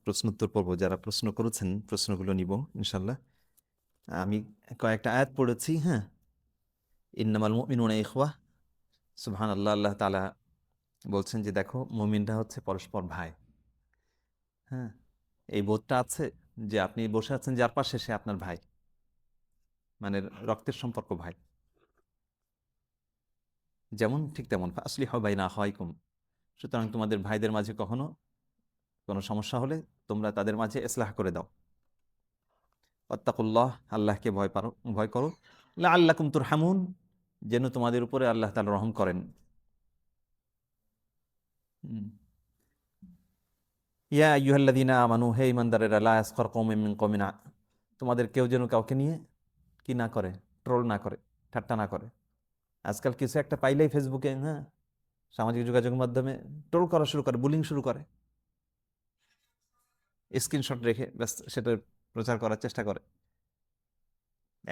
প্রশ্নোত্তর পর্ব। যারা প্রশ্ন করেছেন প্রশ্নগুলো নিব ইনশাল্লাহ। আমি কয়েকটা আয়াত পড়েছি। হ্যাঁ, ইন্নামাল মুমিনুনা ইখওয়া, সুবহানাল্লাহ। আল্লাহ তাআলা বলছেন যে দেখো, মুমিনরা হচ্ছে পরস্পর ভাই। হ্যাঁ, এই বোধটা আছে যে আপনি বসে আছেন যার পাশে, সে আপনার ভাই, মানে রক্তের সম্পর্ক ভাই। যেমন ঠিক তেমন ফাসলিহু বাইনা আখাওয়াইকুম, সুতরাং তোমাদের ভাইদের মাঝে কখনো কোনো সমস্যা হলে তোমরা তাদের মাঝে ইসলাহ করে দাও। ওয়াত্তাকুল্লাহ, আল্লাহকে ভয় করো। লাআল্লাকুম তুরহামুন, যেন তোমাদের উপরে আল্লাহ তাআলা রহম করেন। হুম। ইয়া আইয়ুহাল্লাযীনা আমানু, হে ঈমানদারেরা, লা ইয়াসখার কওমুম মিন কওমিন, তোমাদের কেউ যেন কাউকে নিয়ে কি না করে, ট্রোল না করে, ঠাট্টা না করে। আজকাল কিছু একটা পাইলেই ফেসবুকে, হ্যাঁ, সামাজিক যোগাযোগের মাধ্যমে ট্রোল করা শুরু করে, বুলিং শুরু করে, স্ক্রিনশট রেখে ব্যাস সেটা প্রচার করার চেষ্টা করে।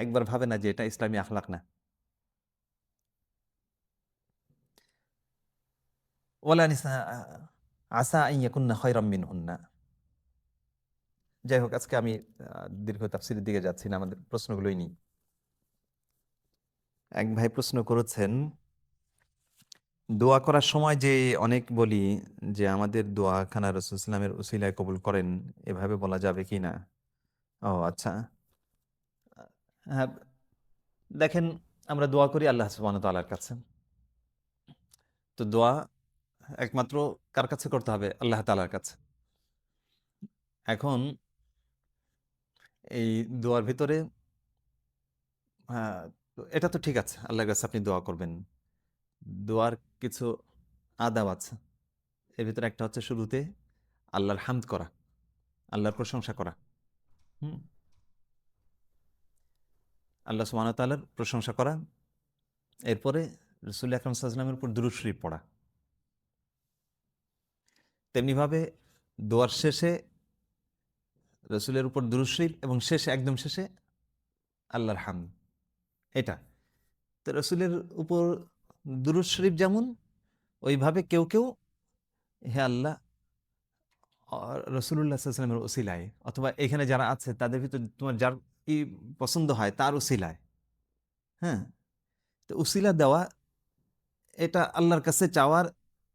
একবার ভাবে না যে এটা ইসলামী আখলাক না। ওয়ালা নিসা আসা আন ইয়াকুন্না খায়রাম মিনহুন্না। যাই হোক, আজকে আমি দীর্ঘ তাফসীরের দিকে যাচ্ছি না, আমাদের প্রশ্নগুলোই নিই। এক ভাই প্রশ্ন করেছেন, দোয়া করার সময় যে অনেক বলি যে আমাদের দোয়া খানা রাসূল সাল্লাল্লাহু আলাইহি ওয়াসাল্লামের উসিলায় কবুল করেন, এভাবে বলা যাবে কি না? ও আচ্ছা। হ্যাঁ, দেখেন, আমরা দোয়া করি আল্লাহ সুবহানাহু ওয়া তাআলার কাছে। তো দোয়া একমাত্র কার কাছে করতে হবে? আল্লাহ তাআলার কাছে। এখন এই দোয়ার ভিতরে, হ্যাঁ, তো এটা তো ঠিক আছে, আল্লাহর কাছে আপনি দোয়া করবেন। দোয়ার কিছু আদাব আছে। এর ভিতরে একটা হচ্ছে শুরুতে আল্লাহর হামদ করা, আল্লাহর প্রশংসা করা। হুম, আল্লাহ সুবহানাহু ওয়া তাআলার প্রশংসা করা। এরপরে রাসূল আকরাম সাল্লাল্লাহু আলাইহি ওয়াসাল্লামের উপর দুরূদ শরীফ পড়া। তেমনিভাবে দোয়ার শেষে রাসূলের উপর দুরূদ শরীফ, এবং শেষে, একদম শেষে আল্লাহর হামদ। এটা তো রাসূলের উপর দুরূদ শরীফ যেমন, ওইভাবে কেউ কেউ, হে আল্লাহ, রাসূলুল্লাহ সাল্লাল্লাহু আলাইহি ওয়াসাল্লামের উসিলায়, অথবা এখানে যারা আছে তাদের ভিতর তোমার যার ই পছন্দ হয় তার উসিলায়, হ্যাঁ, তো উসিলা দেওয়া, এটা আল্লাহর কাছে চাওয়ার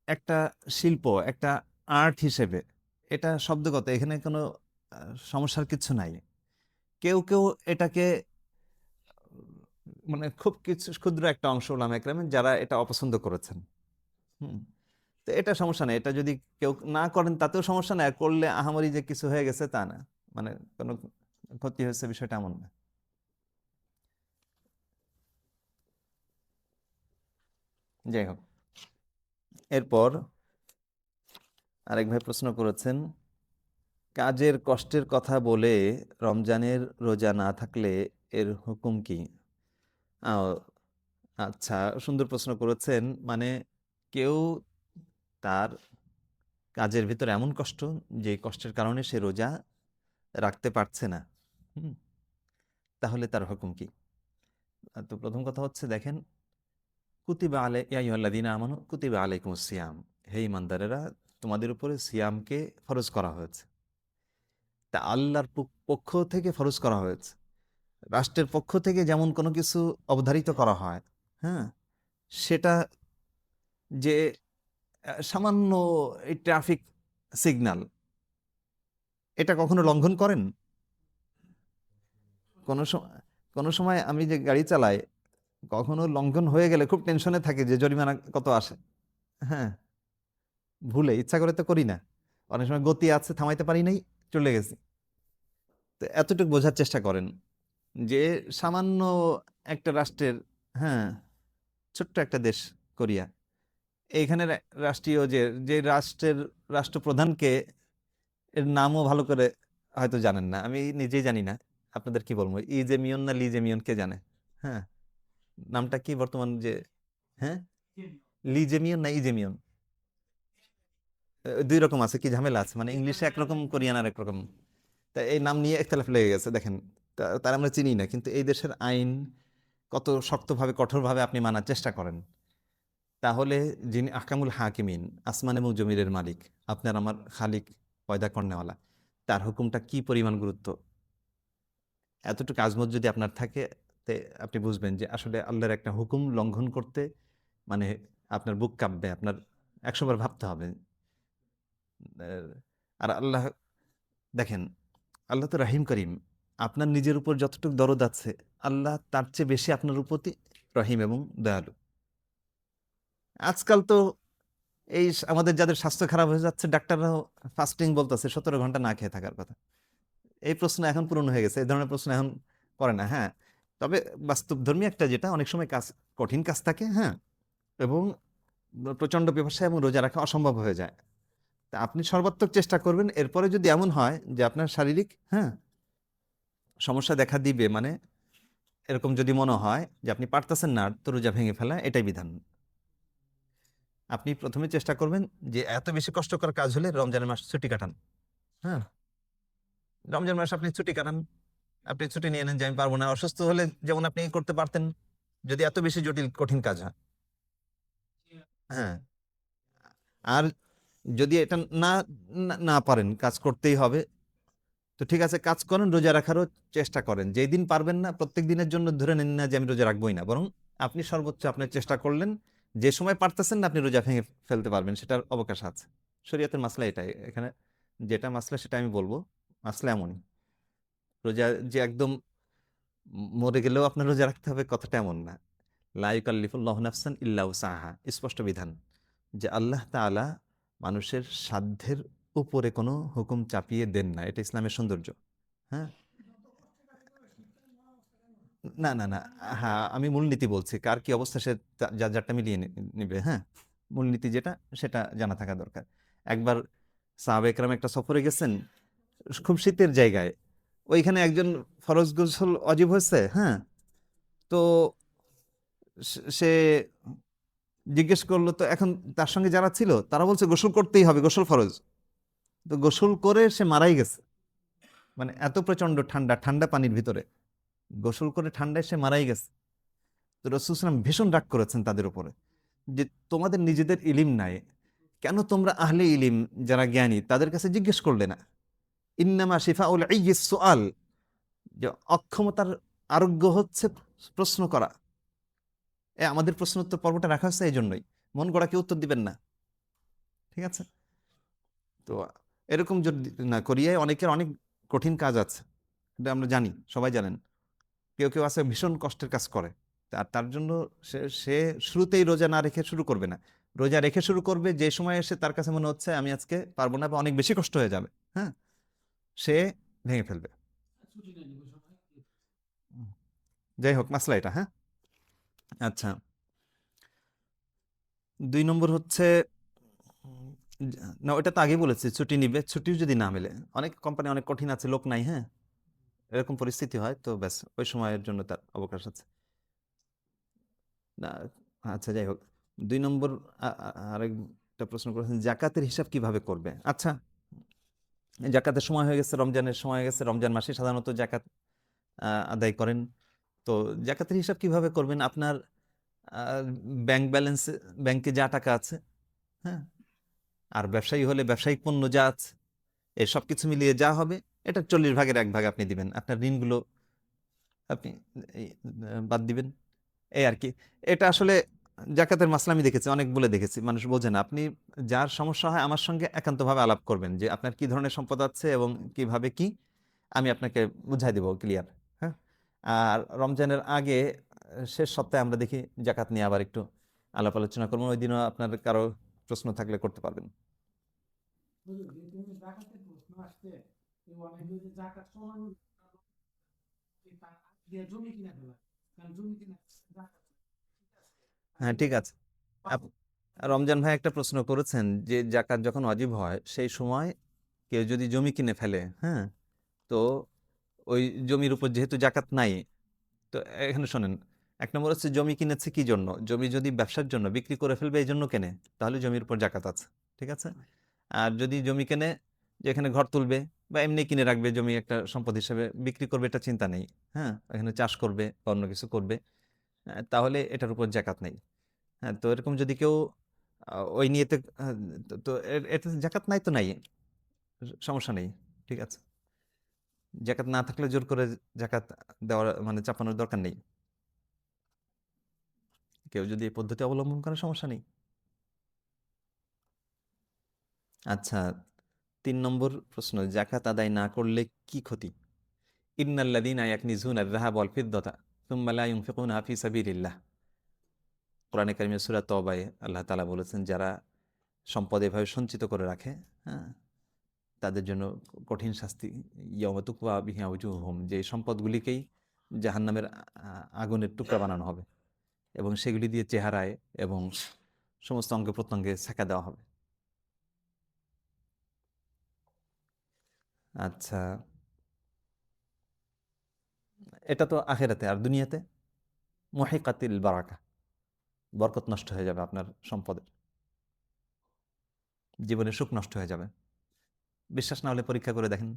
একটা শিল্প, একটা আর্ট হিসেবে। এটা শব্দগত, এখানে কোনো সমস্যার কিছু নাই। কেউ কেউ এটাকে মানে খুব কিছু ক্ষুদ্র একটা অংশ ওলামা একরামের যারা এটা অপছন্দ করেছেন। হুম, তো এটা সমস্যা নেই, এটা যদি কেউ না করেন তাতেও সমস্যা নেই, আর করলে আহামরি যে কিছু হয়ে গেছে তা না, মানে কোনো ক্ষতি হয়েছে বিষয়টা এমন না। যাই হোক, এরপর আরেক ভাই প্রশ্ন করেছেন, কাজের কষ্টের কথা বলে রমজানের রোজা না থাকলে এর হুকুম কি? আও, আচ্ছা, সুন্দর প্রশ্ন করেছেন। মানে কেউ তার কাজের ভিতরে এমন কষ্ট, যে কষ্টের কারণে সে রোজা রাখতে পারছে না, হুম, তাহলে তার হুকুম কি? তো প্রথম কথা হচ্ছে, দেখেন, কুতিবা আলাই ইয়া আইয়ুহাল্লাযীনা আমানু কুতিবা আলাইকুমুস সিয়াম, হে ঈমানদারেরা, তোমাদের উপরে সিয়ামকে ফরজ করা হয়েছে। তা আল্লাহর পক্ষ থেকে ফরজ করা হয়েছে। রাষ্ট্রের পক্ষ থেকে যেমন কোনো কিছু অবধারিত করা হয়, হ্যাঁ, সেটা যে সামান্য এই ট্রাফিক সিগন্যাল, এটা কখনো লঙ্ঘন করেন? কোনো সময়, কোনো সময় আমি যে গাড়ি চালাই, কখনো লঙ্ঘন হয়ে গেলে খুব টেনশনে থাকি যে জরিমানা কত আসে। হ্যাঁ, ভুলে, ইচ্ছা করে তো করি না। অনেক সময় গতি আছে, থামাইতে পারি নাই, চলে গেছি। তো এতটুকু বোঝার চেষ্টা করেন যে সামান্য একটা রাষ্ট্রের, হ্যাঁ, ছোট্ট একটা দেশ কোরিয়া, এইখানে রাষ্ট্রীয় যে যে রাষ্ট্রের রাষ্ট্রপ্রধানকে, এর নামও ভালো করে হয়তো জানেন না, আমি নিজেই জানি না। আপনাদের কি বলবো, ই জে মিয়ন না লি জে মিয়ন কে জানে? হ্যাঁ, নামটা কি বর্তমান যে, হ্যাঁ, লি জে মিয়ন না ই জে মিয়ন? দুই রকম আছে, কি ঝামেলা আছে, মানে ইংলিশে একরকম, কোরিয়ান আর একরকম। তা এই নাম নিয়ে একতলাফ লেগে গেছে, দেখেন। তার আমরা চিনি না, কিন্তু এই দেশের আইন কত শক্তভাবে, কঠোরভাবে আপনি মানার চেষ্টা করেন। তাহলে যিনি আহকামুল হাকিমিন, আসমান এবং জমিরের মালিক, আপনার আমার খালিক, পয়দা করনেওয়ালা, তার হুকুমটা কি পরিমাণ গুরুত্ব, এতটুকু আজমত যদি আপনার থাকে, তে আপনি বুঝবেন যে আসলে আল্লাহর একটা হুকুম লঙ্ঘন করতে মানে আপনার বুক কাঁপবে, আপনার 100 বার ভাবতে হবে। আহ, আর আল্লাহ দেখেন, আল্লাহ তো রাহিম করিম। আপনার নিজের উপর যতটুকু দরদ আছে, আল্লাহ তার চেয়ে বেশি আপনার প্রতি রহিম এবং দয়ালু। আজকাল তো এই আমাদের যাদের স্বাস্থ্য খারাপ হয়ে যাচ্ছে, ডাক্তাররাও ফাস্টিং বলতেছে, 17 ঘন্টা না খেয়ে থাকার কথা। এই প্রশ্ন এখন পূরণ হয়ে গেছে, এই ধরনের প্রশ্ন এখন করে না। হ্যাঁ, তবে বাস্তবধর্মী একটা যেটা অনেক সময় কাজ, কঠিন কাজ থাকে, হ্যাঁ, এবং প্রচন্ড পিপাসা এবং রোজা রাখা অসম্ভব হয়ে যায়। তা আপনি সর্বাত্মক চেষ্টা করবেন। এরপরে যদি এমন হয় যে আপনার শারীরিক, হ্যাঁ, সমস্যা দেখা দিবে, মানে এরকম যদি মনে হয় যে আপনি পারতেছেন না, তো রোজা ভেঙে ফেলা এটাই বিধান। আপনি প্রথমে চেষ্টা করবেন যে এত বেশি কষ্টকর কাজ হলে রমজানের মাস ছুটি কাটান। হ্যাঁ, রমজান মাস আপনি ছুটি কাটান, আপনি ছুটি নিয়ে নেন যে আমি পারবো না। অসুস্থ হলে যেমন আপনি করতে পারতেন, যদি এত বেশি জটিল কঠিন কাজ হয়। হ্যাঁ, আর যদি এটা না না না পারেন, কাজ করতেই হবে, তো ঠিক আছে, কাজ করেন, রোজা রাখারও চেষ্টা করেন। যেই দিন পারবেন না, প্রত্যেক দিনের জন্য ধরে নেন না যে আমি রোজা রাখবোই না, বরং আপনি সর্বোচ্চ আপনার চেষ্টা করলেন, যে সময় পারতেছেন না আপনি রোজা ভেঙে ফেলতে পারবেন, সেটার অবকাশ আছে। শরীয়তের মাসলা এটাই, এখানে যেটা মাসলা সেটা আমি বলবো। মাসলা এমনই, রোজা যে একদম মরে গেলেও আপনার রোজা রাখতে হবে, কথাটা এমন না। লা ইউকাল্লিফুল্লাহু নাফসান ইল্লা উসাহা, স্পষ্ট বিধান যে আল্লাহ তাআলা মানুষের সাধ্যের উপরে কোনো হুকুম চাপিয়ে দেন না। এটা ইসলামের সৌন্দর্য। হ্যাঁ, না না না, হ্যাঁ, আমি মূলনীতি বলছি, কার কি অবস্থা সে যার যারটা মিলিয়ে নিবে। হ্যাঁ, মূলনীতি যেটা সেটা জানা থাকা দরকার। একবার সাহাবা একরাম একটা সফরে গেছেন, খুব শীতের জায়গায়, ওইখানে একজন ফরজ গোসল অজীব হয়েছে। হ্যাঁ, তো সে জিজ্ঞেস করলো, তো এখন তার সঙ্গে যারা ছিল তারা বলছে গোসল করতেই হবে, গোসল ফরজ। তো গোসল করে সে মারাই গেছে। মানে এত প্রচন্ড ঠান্ডা, ঠান্ডা পানির ভিতরে গোসল করে ঠান্ডায় সে মারাই গেছে। তো রাসূল সাল্লাল্লাহু আলাইহি ওয়াসাল্লাম ভীষণ রাগ করেছেন তাদের উপরে, যে তোমাদের নিজেদের ইলিম নাই, কেন তোমরা আহলে ইলিম যারা জ্ঞানী তাদের কাছে জিজ্ঞেস করলে না? ইন্নামা শিফাউল ইয়্যিস সুআল, যে অক্ষমতার আরোগ্য হচ্ছে প্রশ্ন করা। আমাদের প্রশ্নোত্তর পর্বটা রাখা হচ্ছে এই জন্যই, মন গড়া কেউ উত্তর দিবেন না। ঠিক আছে? তো এরকম যদি না করিয়ে, অনেকের অনেক কঠিন কাজ আছে, এটা আমরা জানি, সবাই জানেন। কেউ কেউ আছে ভীষণ কষ্টের কাজ করে, আর তার জন্য সে সে শুরুতেই রোজা না রেখে শুরু করবে না। রোজা রেখে শুরু করবে যে সময় এসে তার কাছে মনে হচ্ছে আমি আজকে পারবো না বা অনেক বেশি কষ্ট হয়ে যাবে। হ্যাঁ, সে ভেঙে ফেলবে। উম, যাই হোক, মাসলা এটা। হ্যাঁ, আচ্ছা, 2 নম্বর হচ্ছে, উম, না ওটা তো আগেই বলেছি, ছুটি নিবে। ছুটিও যদি না মেলে, অনেক কোম্পানি অনেক কঠিন আছে, লোক নাই, হ্যাঁ, এরকম পরিস্থিতি হয়, তো ব্যাস ওই সময়ের জন্য তার অবকাশ আছে। না, আচ্ছা, যাই হোক, 2 নম্বর, আরেকটা প্রশ্ন করেছেন, জাকাতের হিসাব কিভাবে করবে। আচ্ছা, জাকাতের সময় হয়ে গেছে, রমজানের সময় হয়ে গেছে, রমজান মাসে সাধারণত জাকাত আদায় করেন। তো জাকাতের হিসাব কিভাবে করবেন? আপনার ব্যাংক ব্যালেন্স, ব্যাংকে যা টাকা আছে, হ্যাঁ, আর ব্যবসায়ী হলে ব্যবসায়িক পণ্য যা আছে, এই সব কিছু মিলিয়ে যা হবে, এটা 40 ভাগের 1 ভাগ আপনি দিবেন। আপনার ঋণগুলো আপনি এই, বাদ দিবেন, এই আর কি। এটা আসলে জাকাতের মাসলা আমি দেখেছি, অনেক বলে দেখেছি, মানুষ বোঝে না। আপনি যার সমস্যা হয় আমার সঙ্গে একান্তভাবে আলাপ করবেন, যে আপনার কি ধরনের সম্পদ আছে এবং কিভাবে কি, আমি আপনাকে বুঝাই দেবো ক্লিয়ার। হ্যাঁ, আর রমজানের আগে শেষ সপ্তাহে আমরা দেখি জাকাত নিয়ে আবার একটু আলাপ আলোচনা করবো, ওই দিনও আপনার কারো প্রশ্ন থাকলে করতে পারবেন। হ্যাঁ, ঠিক আছে। আপ- রমজান ভাই একটা প্রশ্ন করেছেন যে জাকাত যখন ওয়াজিব হয় সেই সময় কেউ যদি জমি কিনে ফেলে, হ্যাঁ, তো ওই জমির উপর যেহেতু জাকাত নাই, তো এখানে শোনেন, 1 নম্বর হচ্ছে জমি কিনেছে কি জন্য, জমি যদি ব্যবসার জন্য বিক্রি করে ফেলবে এই জন্য কেনে, তাহলে জমির উপর জাকাত আছে। ঠিক আছে? আর যদি জমি কেনে যেখানে ঘর তুলবে বা এমনি কিনে রাখবে, জমি একটা সম্পদ হিসেবে বিক্রি করবে, এটা চিন্তা নেই। হ্যাঁ, এখানে চাষ করবে বা অন্য কিছু করবে, তাহলে এটার উপর জাকাত নেই। হ্যাঁ, তো এরকম যদি কেউ ওই নিয়েতে, তো এটাতে জাকাত নাই তো নাই, সমস্যা নেই। ঠিক আছে, জাকাত না থাকলে জোর করে জাকাত দেওয়ার মানে চাপানোর দরকার নেই। কেউ যদি এই পদ্ধতি অবলম্বন করে সমস্যা নেই। আচ্ছা, 3 নম্বর প্রশ্ন, জাকাত আদায় না করলে কি ক্ষতি? ইন্নাল্লাযীনা ইয়াকনিজুনা আয-যাহাবা ওয়াল ফিদ্দাতা সুম্মা লা ইউনফিকুনাহা ফী সাবিলিল্লাহ। কোরআনে কারিমের সূরা তওবায় আল্লাহ তাআলা বলেছেন, যারা সম্পদ এভাবে সঞ্চিত করে রাখে, হ্যাঁ, তাদের জন্য কঠিন শাস্তি, ইয়াওমা তুকওয়া বিহা উজুহুম, যে এই সম্পদগুলিকেই জাহান্নামের আগুনের টুকরা বানানো হবে এবং সেগুলি দিয়ে চেহারায় এবং সমস্ত অঙ্গে প্রত্যঙ্গে ছ্যাঁকা দেওয়া হবে। আচ্ছা, এটা তো আখেরাতে। আর দুনিয়াতে মুহিকাতিল বারাকা, বরকত নষ্ট হয়ে যাবে আপনার সম্পদের, জীবনের সুখ নষ্ট হয়ে যাবে। বিশ্বাস না হলে পরীক্ষা করে দেখেন,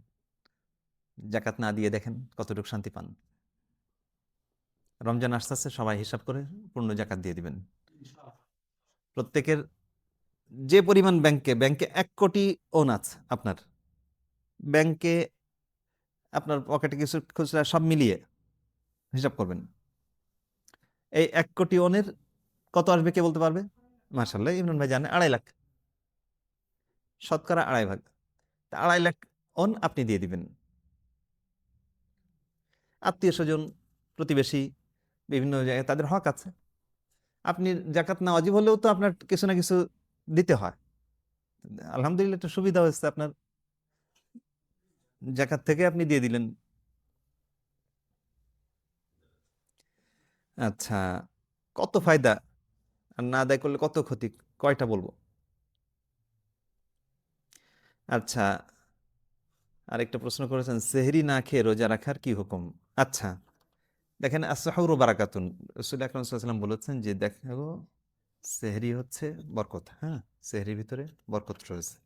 জাকাত না দিয়ে দেখেন কতটুকু শান্তি পান। রমজান আসতে আসতে সবাই হিসাব করে পূর্ণ জাকাত দিয়ে দিবেন। প্রত্যেকের যে পরিমাণ ব্যাংকে ব্যাংকে 1 কোটি ওন আছে আপনার, ব্যাংকে আপনার পকেটে কিছু খুচরা সব মিলিয়ে হিসাব করবেন, এই 1 কোটি ওনের কত আসবে কে বলতে পারবে? মাশাআল্লাহ, ইমরান ভাই জানে 2.5 লাখ, শতকরা 2.5 ভাগ। 2.5 লাখ ওন আপনি দিয়ে দিবেন। আত্মীয় স্বজন, প্রতিবেশী, বিভিন্ন জায়গায় তাদের হক আছে। আপনি জাকাত না ওয়াজিব হলেও তো আপনার কিছু না কিছু দিতে হয়। আলহামদুলিল্লাহ, একটা সুবিধা হয়েছে আপনার, জাকাত থেকে আপনি দিয়ে দিলেন। আচ্ছা, কত ফায়দা আর না আদায় করলে কত ক্ষতি, কয়টা বলবো? আচ্ছা, আরেকটা প্রশ্ন করেছেন, সেহরি না খেয়ে রোজা রাখার কি হুকুম? আচ্ছা, দেখেন, as-সাহুরু বারাকাতুন, রাসূল আকরাম সাল্লাল্লাহু আলাইহি ওয়াসাল্লাম বলেছেন যে দেখো, সেহরি হচ্ছে বরকত, হ্যাঁ, সেহরির ভিতরে বরকত রয়েছে।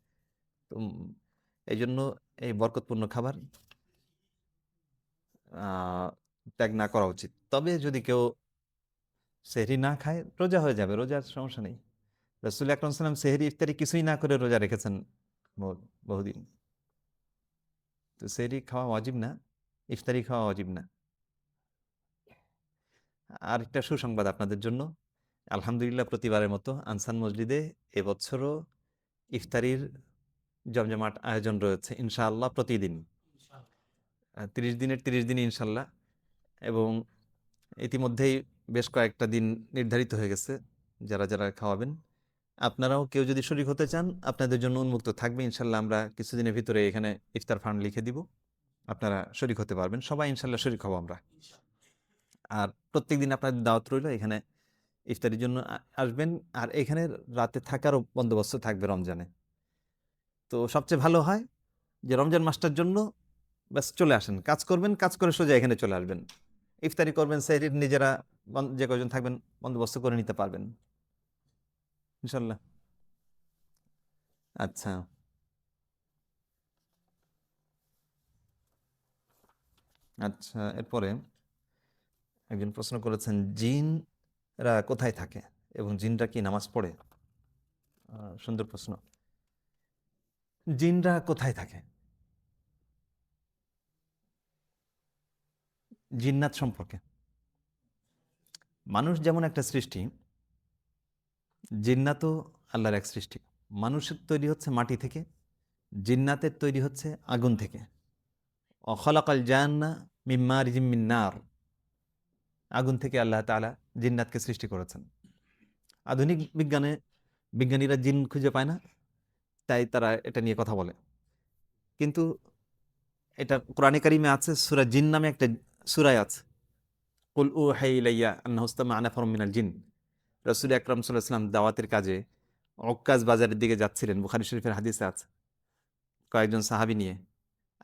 তো এই জন্য এই বরকতপূর্ণ খাবার আহ, ত্যাগ না করা উচিত। তবে যদি কেউ সেহরি না খায়, রোজা হয়ে যাবে, রোজার সমস্যা নেই। রাসূল আকরাম সাল্লাম সেহরি ইফতারি কিছুই না করে রোজা রেখেছেন বহুদিন। তো সেহরি খাওয়া ওয়াজিব না, ইফতারি খাওয়া ওয়াজিব না। আর একটা সুসংবাদ আপনাদের জন্য, আলহামদুলিল্লাহ, প্রতিবারের মতো আনসার মসজিদে এবছরও ইফতারির জমজমাট আয়োজন রয়েছে ইনশাআল্লাহ প্রতিদিন, 30 দিনের 30 দিনই ইনশাআল্লাহ। এবং ইতিমধ্যেই বেশ কয়েকটা দিন নির্ধারিত হয়ে গেছে যারা যারা খাওয়াবেন। আপনারাও কেউ যদি শরীক হতে চান, আপনাদের জন্য উন্মুক্ত থাকবে ইনশাল্লাহ। আমরা কিছুদিনের ভিতরে এখানে ইফতার ফান্ড লিখে দিব, আপনারা শরীক হতে পারবেন। সবাই ইনশাল্লাহ শরীক হব আমরা। আর প্রত্যেকদিন আপনাদের দাওয়াত রইল, এখানে ইফতারির জন্য আসবেন। আর এখানে রাতে থাকারও বন্দোবস্ত থাকবে রমজানে। তো সবচেয়ে ভালো হয় যে রমজান মাসটার জন্য ব্যাস চলে আসেন, কাজ করবেন, কাজ করে সোজা এখানে চলে আসবেন, ইফতারি করবেন, সেহরির নিজেরা যে কয়জন থাকবেন বন্দোবস্ত করে নিতে পারবেন ইনশাল্লাহ। আচ্ছা, আচ্ছা, এরপরে একজন প্রশ্ন করেছেন, জিনরা কোথায় থাকে এবং জিনরা কি নামাজ পড়ে? সুন্দর প্রশ্ন। জিনরা কোথায় থাকে? জিন্নাত সম্পর্কে, মানুষ যেমন একটা সৃষ্টি, জিন্নাতও আল্লাহর এক সৃষ্টি। মানুষের তৈরি হচ্ছে মাটি থেকে, জিন্নাতের তৈরি হচ্ছে আগুন থেকে। অখলাকাল জান্না মিন মারিজিম মিন নার, আগুন থেকে আল্লাহ তাআলা জিন্নাতকে সৃষ্টি করেছেন। আধুনিক বিজ্ঞানীরা জিন খুঁজে পায় না, তাই তারা এটা নিয়ে কথা বলে। কিন্তু এটা কোরআনে কারিমে আছে, সূরা জিন নামে একটা সূরায় আছে, কুল উহিয়া ইলাইয়া আন্নাহু ইসতামা'a নাফারুম মিনাল জিন। রাসূল আকরাম সাল্লাল্লাহু আলাইহি ওয়াসাল্লাম দাওয়াতের কাজে অক্কাজ বাজারের দিকে যাচ্ছিলেন, বুখারী শরীফের হাদিসে আছে, কয়েকজন সাহাবী নিয়ে।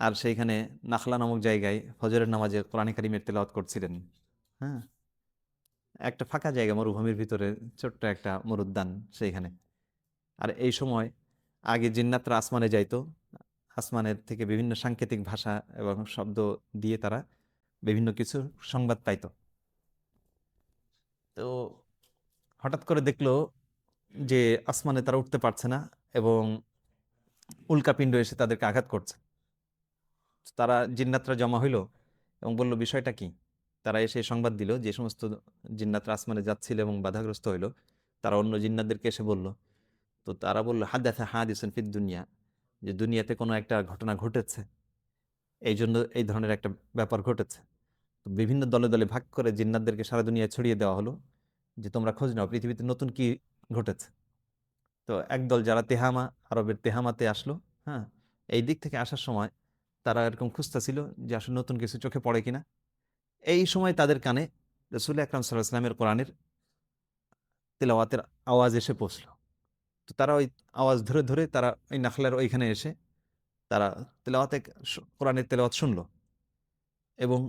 আর সেইখানে নাখলা নামক জায়গায় ফজরের নামাজে কোরআনে কারিমের তেলাওয়াত করছিলেন। হ্যাঁ, একটা ফাঁকা জায়গা মরুভূমির ভিতরে, ছোট্ট একটা মরুদ্যান সেইখানে। আর এই সময় আগে জিন্নাতরা আসমানে যাইতো, আসমানের থেকে বিভিন্ন সাংকেতিক ভাষা এবং শব্দ দিয়ে তারা বিভিন্ন কিছু সংবাদ পাইতো। তো হঠাৎ করে দেখলো যে আসমানে তারা উঠতে পারছে না এবং উল্কাপিণ্ড এসে তাদেরকে আঘাত করছে। তারা জিন্নাতরা জমা হইল এবং বলল বিষয়টা কি। তারা এসে সংবাদ দিল যে সমস্ত জিন্নাতরা আসমানে যাচ্ছিল এবং বাধাগ্রস্ত হইল, তারা অন্য জিন্নাতদেরকে এসে বলল। তো তারা বলল হাদাথা হাদিসুন ফিদ দুনিয়া, যে দুনিয়াতে কোনো একটা ঘটনা ঘটেছে, এই জন্য এই ধরনের একটা ব্যাপার ঘটেছে। তো বিভিন্ন দলে দলে ভাগ করে জিন্নাতদেরকে সারা দুনিয়ায় ছড়িয়ে দেওয়া হলো যে তোমরা খোঁজ নাও পৃথিবীতে নতুন কি ঘটেছে। তো একদল যারা তেহামা, আরবের তেহামাতে আসলো, হ্যাঁ, এই দিক থেকে আসার সময় তারা এরকম খুঁজতেছিল যে আসলে নতুন কিছু চোখে পড়ে কিনা। এই সময় তাদের কানে রসুল আকরাম সাল্লাল্লাহু আলাইহি ওয়াসাল্লামের কোরআনের তেলাওয়াতের আওয়াজ এসে পৌঁছলো। তো তারা ওই আওয়াজ ধরে ধরে তারা ওই নাখলার ওইখানে এসে তারা তেলাওয়াতে কোরআনের তেলাওয়াত শুনলো এবং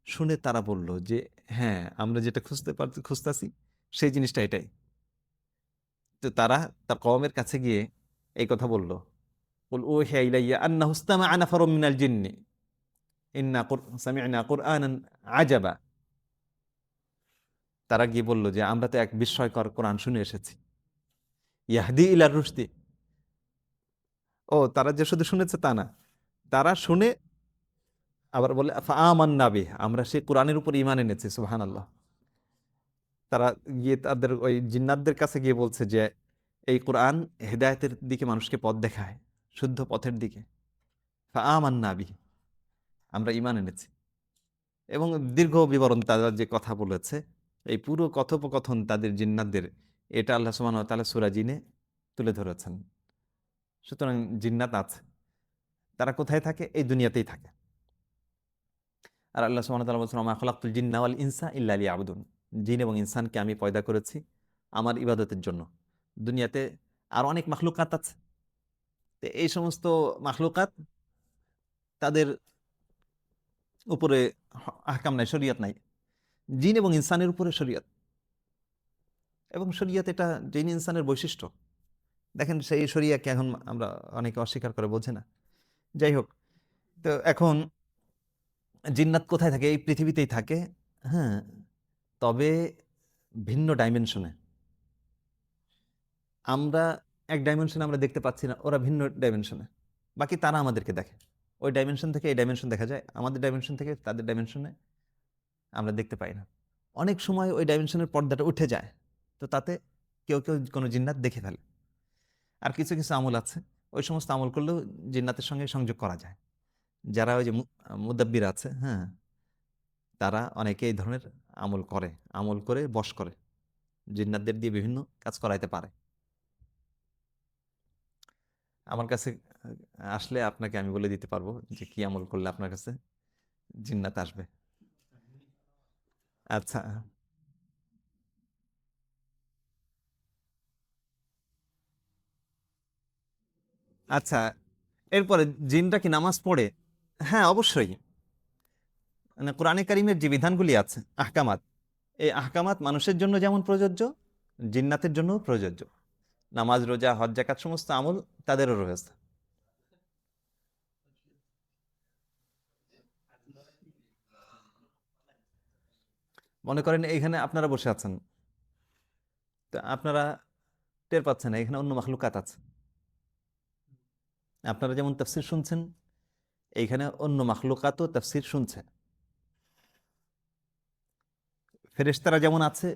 শুনে তারা বলল যে হ্যাঁ, আমরা যেটা খুঁজতাছি সেই জিনিসটা এটাই। তো তারা তার কওমের কাছে গিয়ে এই কথা বলল, কুল উহিয়া ইলাইয়া আন্নাহু ইসতামা'a নাফারুম মিনাল জিন্নি ইন্না সামি'না কুরআনান আজাবা। তারা গিয়ে বলল যে আমরা তো এক বিস্ময়কর কোরআন শুনে এসেছি, ইয়াহদি ইলার রুশদি। ও, তারা যে শুধু শুনেছে তা না, তারা শুনে আবার বলে ফাআমান্না বিহি, আমরা সেই কোরআনের উপর ঈমান এনেছি। সুবহানাল্লাহ। তারা গিয়ে তাদের ওই জিন্নাতদের কাছে গিয়ে বলছে যে এই কোরআন হেদায়েতের দিকে মানুষকে পথ দেখায়, শুদ্ধ পথের দিকে। ফাআমান্না বিহি, আমরা ঈমান এনেছি। এবং দীর্ঘ বিবরণ তারা যে কথা বলেছে, এই পুরো কথোপকথন তাদের জিন্নাতদের, এটা আল্লাহ সুবহানাহু ওয়া তাআলা সূরা জিনে তুলে ধরেছেন। সুতরাং জিন্নাত আছে, তারা কোথায় থাকে? এই দুনিয়াতেই থাকে। আর আল্লাহ সুবহানাহু ওয়া তাআলা বলেছেন ওয়া মা খালাকতুল জিন্না ওয়াল ইনসা ইল্লা লিয়াবুদুন, জিন এবং ইনসানকে আমি পয়দা করেছি আমার ইবাদতের জন্য। দুনিয়াতে আর অনেক মাখলুকাত আছে, তো এই সমস্ত মাখলুকাত, তাদের উপরে আহকাম নাই, শরিয়ত নাই। জিন এবং ইনসানের উপরে শরিয়ত, এবং শরিয়ত এটা জিন ইনসানের বৈশিষ্ট্য। দেখেন সেই শরিয়াকে এখন আমরা অনেকে অস্বীকার করে, বোঝে না। যাই হোক, তো এখন জিন্নাত কোথায় থাকে? এই পৃথিবীতেই থাকে, হ্যাঁ, তবে ভিন্ন ডাইমেনশনে। আমরা এক ডাইমেনশনে আমরা দেখতে পাচ্ছি না, ওরা ভিন্ন ডাইমেনশনে। বাকি তারা আমাদেরকে দেখে, ওই ডাইমেনশন থেকে এই ডাইমেনশন দেখা যায়, আমাদের ডাইমেনশন থেকে তাদের ডাইমেনশনে আমরা দেখতে পাই না। অনেক সময় ওই ডাইমেনশনের পর্দাটা উঠে যায়, তো তাতে কেউ কেউ কোনো জিন্নাত দেখে ফেলে। আর কিছু কিছু আমল আছে, ওই সমস্ত আমল করলেও জিন্নাতের সঙ্গে সংযোগ করা যায়। যারা ওই যে মুদাব্বির আছে, হ্যাঁ, তারা অনেকে এই ধরনের আমল করে, আমল করে বশ করে, জিন্নাতদের দিয়ে বিভিন্ন কাজ করাইতে পারে। আমার কাছে আসলে আপনাকে আমি বলে দিতে পারবো যে কি আমল করলে আপনার কাছে জিন্নাত আসবে। আচ্ছা, আচ্ছা, এরপরে জিনরা কি নামাজ পড়ে? হ্যাঁ, অবশ্যই। মানে কোরআনে কারিমের যে বিধানগুলি আছে, আহকামাত, এই আহকামাত মানুষের জন্য যেমন প্রযোজ্য, জিন্নাতের জন্য প্রযোজ্য। নামাজ, রোজা, হজ, যাকাত সমস্ত আমল তাদেরও রয়েছে। মনে করেন এইখানে আপনারা বসে আছেন, তো আপনারা টের পাচ্ছেন না এখানে অন্য মাখলুকাত আছে। আপনারা যেমন তাফসীর শুনছেন, এইখানে অন্য মাখলুকাতও তাফসীর শুনছে। ফেরেশতারা যেমন আছে,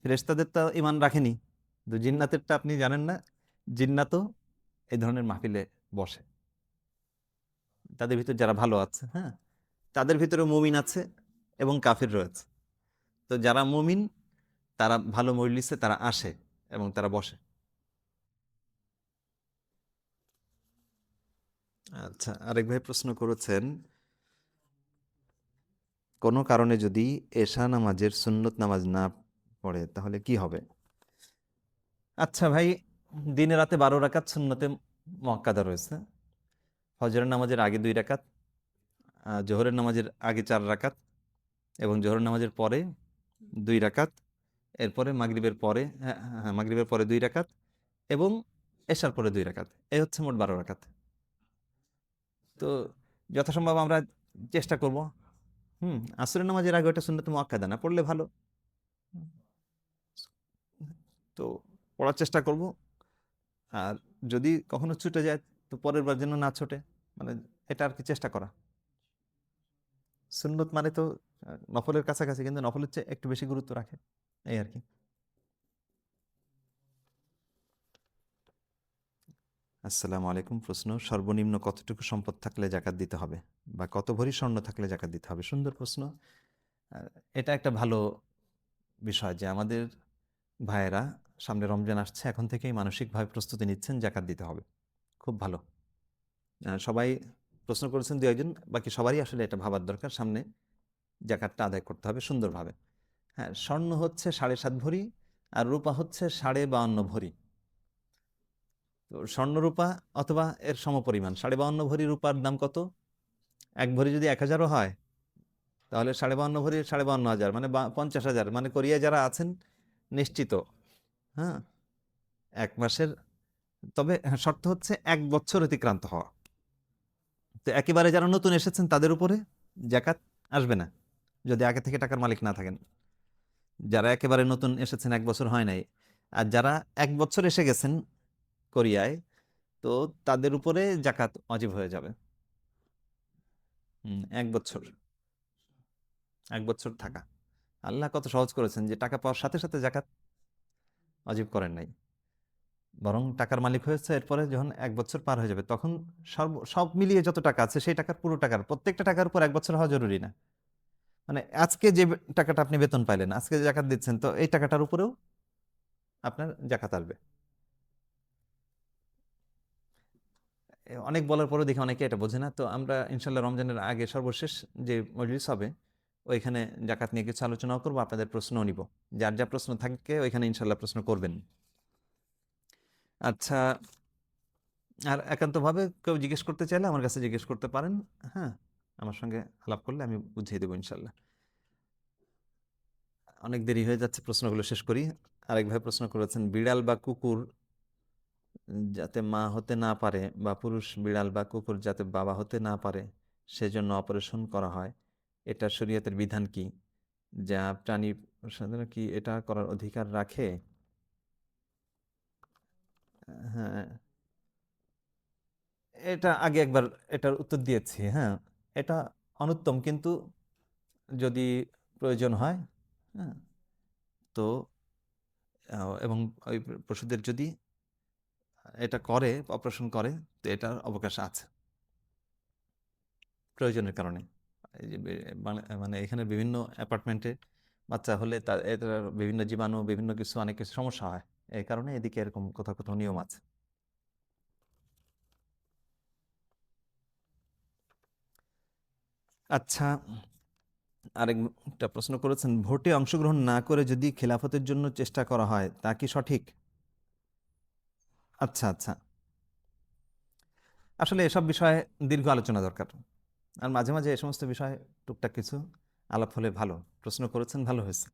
ফেরেশতাদের তো ঈমান রাখেনি, কিন্তু জিন্নাতেরটা আপনি জানেন না। জিন্নাতও এই ধরনের মাহফিলে বসে, তাদের ভিতর যারা ভালো আছে, হ্যাঁ, তাদের ভিতরে মুমিন আছে এবং কাফির রয়েছে। তো যারা মুমিন তারা ভালো মজলিসে তারা আসে এবং তারা বসে। আচ্ছা, আরেক ভাই প্রশ্ন করেছেন, কোনো কারণে যদি এশা নামাজের সুন্নত নামাজ না পড়ে তাহলে কি হবে? আচ্ছা ভাই, দিনে রাতে 12 রাকাত সুন্নতে মুআক্কাদা রয়েছে। ফজরের নামাজের আগে 2 রাকাত, জোহরের নামাজের আগে 4 রাকাত, এবং জোহরের নামাজের পরে 2 রাকাত, এরপরে মাগরিবের পরে, হ্যাঁ হ্যাঁ, মাগরিবের পরে 2 রাকাত, এবং এশার পরে 2 রাকাত। এই হচ্ছে মোট 12 রাকাত। তো যথাসম্ভব আমরা চেষ্টা করব, আসরের নামাজের আগে ওটা সুন্নতে মুআক্কাদা না পড়লে ভালো। হুম, তো পড়ার চেষ্টা করব। আর যদি কখনো ছুটে যায় তো পরের বার যেন না ছোটে, মানে এটা আর কি চেষ্টা করা। সুন্নত মানে তো নফলের কাছাকাছি, কিন্তু নফলের চেয়ে একটু বেশি গুরুত্ব রাখে, এই আর কি। আসসালামু আলাইকুম। প্রশ্ন, সর্বনিম্ন কতটুকু সম্পদ থাকলে জাকাত দিতে হবে, বা কত ভরি স্বর্ণ থাকলে জাকাত দিতে হবে? সুন্দর প্রশ্ন। এটা একটা ভালো বিষয় যে আমাদের ভাইয়েরা সামনে রমজান আসছে, এখন থেকেই মানসিকভাবে প্রস্তুতি নিচ্ছেন জাকাত দিতে হবে। খুব ভালো। সবাই প্রশ্ন করেছেন দু একজন, বাকি সবারই আসলে এটা ভাবার দরকার, সামনে জাকাতটা আদায় করতে হবে সুন্দরভাবে। হ্যাঁ, স্বর্ণ হচ্ছে 7.5 ভরি, আর রূপা হচ্ছে 52.5 ভরি। তো স্বর্ণ রূপা অথবা এর সমপরিমাণ 52.5 ভরি রূপার দাম কত? 1 ভরি যদি 1,000ও হয়, তাহলে 52.5 ভরি 52,500, মানে 50,000, মানে কোরিয়ায় যারা আছেন নিশ্চিত। হ্যাঁ, 1 মাসের। তবে হ্যাঁ, শর্ত হচ্ছে 1 বছর অতিক্রান্ত হওয়া। তো একেবারে যারা নতুন এসেছেন তাদের উপরে জাকাত আসবে না, যদি আগে থেকে টাকার মালিক না থাকেন। যারা একেবারে নতুন এসেছেন, 1 বছর হয় নাই, আর যারা 1 বছর এসে গেছেন কোরিয়ায়, তো তাদের উপরে জাকাত ওয়াজিব হয়ে যাবে। 1 বছর, 1 বছর থাকা। আল্লাহ কত সহজ করেছেন যে টাকা পাওয়ার সাথে সাথে জাকাত ওয়াজিব করেন নাই, বরং টাকার মালিক হয়েছে এরপরে যখন 1 বছর পার হয়ে যাবে, তখন সব মিলিয়ে যত টাকা আছে সেই টাকার পুরো টাকার প্রত্যেকটা টাকার উপর 1 বছর হওয়া জরুরি না। মানে আজকে যে টাকাটা আপনি বেতন পাইলেন, আজকে যে জাকাত দিচ্ছেন, তো এই টাকাটার উপরেও আপনার জাকাত আসবে। অনেক বলার পরেও দেখি অনেকে এটা বোঝে না। তো আমরা ইনশাল্লাহ রমজানের আগে সর্বশেষ যে মজলিস হবে, ওইখানে জাকাত নিয়ে কিছু আলোচনাও করবো, আপনাদের প্রশ্নও নিব। যার যা প্রশ্ন থাকে ওইখানে ইনশাল্লাহ প্রশ্ন করবেন। আচ্ছা, আর একান্তভাবে কেউ জিজ্ঞেস করতে চাইলে আমার কাছে জিজ্ঞেস করতে পারেন। হ্যাঁ, আমার সঙ্গে আলাপ করলে আমি বুঝিয়ে দেবো ইনশাল্লাহ। অনেক দেরি হয়ে যাচ্ছে, প্রশ্নগুলো শেষ করি। আরেক ভাই প্রশ্ন করেছেন, বিড়াল বা কুকুর যাতে মা হতে না পারে, বা পুরুষ বিড়াল বা কুকুর যাতে বাবা হতে না পারে সেজন্য অপারেশন করা হয়, এটা শরীয়তের বিধান কি? যা প্রাণী সাধারণ কি এটা করার অধিকার রাখে? হ্যাঁ, এটা আগে একবার এটার উত্তর দিয়েছি। হ্যাঁ, এটা অনুত্তম, কিন্তু যদি প্রয়োজন হয়, হ্যাঁ, তো এবং ওই পশুদের যদি এটা করে, অপারেশন করে, তো এটার অবকাশ আছে প্রয়োজনের কারণে। এই যে মানে এখানে বিভিন্ন অ্যাপার্টমেন্টে বাচ্চা হলে তার এটার বিভিন্ন জীবাণু, বিভিন্ন কিছু, অনেক কিছু সমস্যা হয়, এই কারণে এদিকে এরকম কোথাও কোথাও নিয়ম আছে। আচ্ছা, আরেকটা প্রশ্ন করেছেন, ভোটে অংশগ্রহণ না করে যদি খেলাফতের জন্য চেষ্টা করা হয় তা কি সঠিক? আচ্ছা আচ্ছা, আসলে এসব বিষয়ে দীর্ঘ আলোচনা দরকার, আর মাঝে মাঝে এই সমস্ত বিষয়ে টুকটাক কিছু আলাপ হলে ভালো। প্রশ্ন করেছেন, ভালো হয়েছে।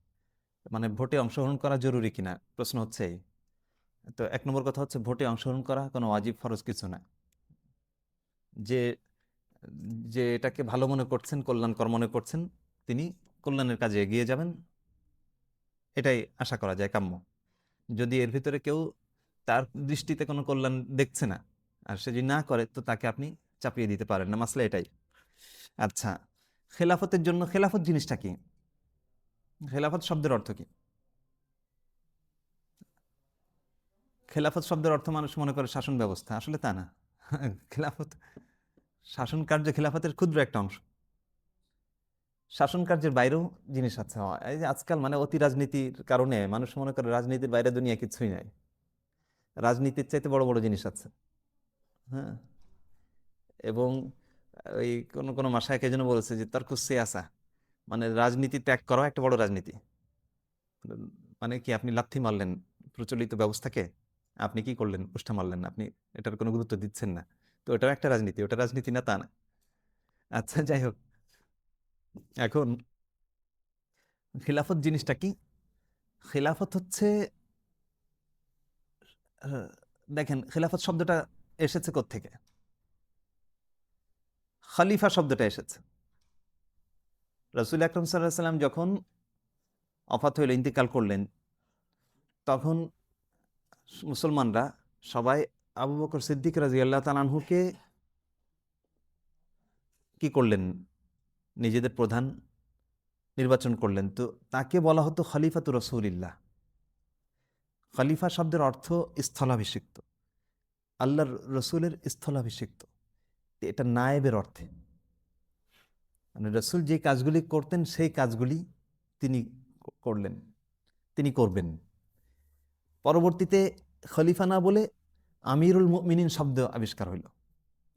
মানে ভোটে অংশগ্রহণ করা জরুরি কিনা প্রশ্ন হচ্ছে এই। তো 1 নম্বর কথা হচ্ছে, ভোটে অংশগ্রহণ করা কোনো ওয়াজিব ফরজ কিছু না। যে যে এটাকে ভালো মনে করছেন, কল্যাণকর মনে করছেন, তিনি কল্যাণের কাজে এগিয়ে যাবেন, এটাই আশা করা যায় কাম্য। যদি এর ভিতরে কেউ তার দৃষ্টিতে কোনো কল্যাণ দেখছে না, আর সে যদি না করে, তো তাকে আপনি চাপিয়ে দিতে পারেন না, মাসলা এটাই। আচ্ছা, খেলাফতের জন্য, খেলাফত জিনিসটা কি? খেলাফত শব্দের অর্থ কি? খেলাফত শব্দের অর্থ মানুষ মনে করে শাসন ব্যবস্থা, আসলে তা না। খেলাফত শাসন কার্য, খেলাফতের ক্ষুদ্র একটা অংশ। শাসন কার্যের বাইরেও জিনিস আছে। এই যে আজকাল মানে অতি রাজনীতির কারণে মানুষ মনে করে রাজনীতির বাইরে দুনিয়া কিছুই নাই। রাজনীতির চাইতে বড় বড় জিনিস আছে। হ্যাঁ, এবং ওই কোন কোন মাসায়খ যেন বলেছে যে তর্কুস সিয়াসা, মানে রাজনীতি ত্যাগ করা একটা বড় রাজনীতি। মানে কি, আপনি লাথি মারলেন প্রচলিত ব্যবস্থাকে, আপনি কি করলেন, উষ্ঠা মারলেন, আপনি এটার কোনো গুরুত্ব দিচ্ছেন না, তো ওটাও একটা রাজনীতি। ওটা রাজনীতি না তা না। আচ্ছা, যাই হোক, এখন খিলাফত জিনিসটা কি? খিলাফত হচ্ছে, আহ, দেখেন খিলাফত শব্দটা এসেছে কোত্থেকে? খলিফা শব্দটা এসেছে রাসূল আকরাম সাল্লাল্লাহু আলাইহি সাল্লাম যখন ওফাত হইল, ইন্তিকাল করলেন, তখন মুসলমানরা সবাই আবু বকর সিদ্দিক রাদিয়াল্লাহু তাআলা আনহুকে কি করলেন? নিজেদের প্রধান নির্বাচন করলেন, তো তাকে বলা হতো খলিফাতুর রাসূলিল্লাহ। খলিফা শব্দের অর্থ স্থলাভিষিক্ত, আল্লাহর রসুলের স্থলাভিষিক্ত। এটা নায়েবের অর্থে, মানে রসুল যে কাজগুলি করতেন সেই কাজগুলি তিনি করলেন, তিনি করবেন। পরবর্তীতে খলিফা না বলে আমিরুল মুমিনিন শব্দ আবিষ্কার হইল,